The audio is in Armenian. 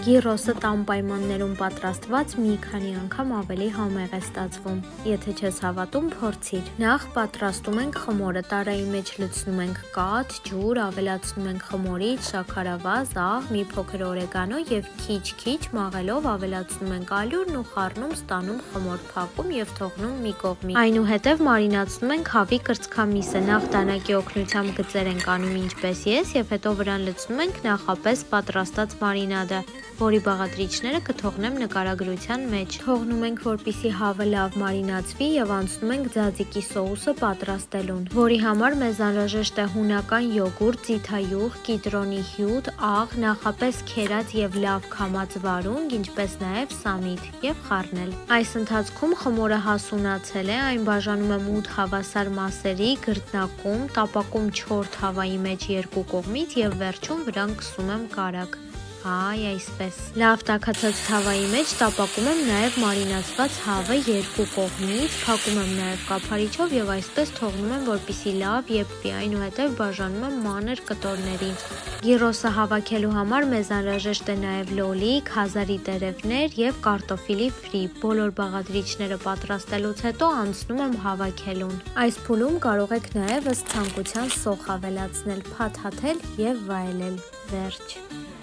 Գիրոսը տան պայմաններում պատրաստված մի քանի անգամ ավելի համեղ է ստացվում։ Եթե չես հավատում, փորձիր։ Նախ պատրաստում ենք խմորը, տարայի մեջ լցնում ենք կաթ, ջուր, ավելացնում ենք խմորիչ, շաքարավազ, աղ, մի փոքր օրեգանո եւ քիչ-քիչ մաղելով ավելացնում ենք ալյուրն ու խառնում, ստանում խմոր, փակում եւ թողնում մի կողմի։ Այնուհետեւ մարինացնում ենք հավի կրծքամիսը, նախ դանակի օգնությամբ գծեր ենք անում ինչպես ես եւ հետո վրան լցնում ենք նախապես պատրաստած մարինադը, որի բաղադրիչները կթողնեմ նկարագրության մեջ։ Թողնում ենք, որպեսզի հավը լավ մարինացվի եւ անցնում ենք ձաձիկի սոուսը պատրաստելուն, որի համար մեզ անհրաժեշտ է հունական յոգուրտ, ձիթայուղ, կիտրոնի հյութ, աղ, նախապես քերած եւ լավ քամած վարունգ, ինչպես նաեւ սամիթ եւ խառնել։ Այս ընթացքում խմորը հասունացել է, այն բաժանում եմ 8 հավասար մասերի, գրտնակում, տապակում 4 հավայի մեջ երկու կողմից եւ վերջում վրան կսում եմ կարագ։ Այ այսպես։ Լավ տաքացած թավայի մեջ տապակում եմ նաև մարինացված հավը երկու կողմից, փակում եմ նաև կափարիչով եւ այսպես թողնում եմ, որպեսզի լավ եփվի, այնուհետև բաժանում եմ մանր կտորների։ Գիրոսը հավաքելու համար մեզ անհրաժեշտ է նաև լոլիկ, հազարի տերևներ եւ կարտոֆիլի ֆրի։ Բոլոր բաղադրիչները պատրաստելուց հետո անցնում եմ հավաքելուն։ Այս փուլում կարող եք նաև ըստ ցանկության սոխ ավելացնել, փաթաթել եւ վայելել։ Վերջ։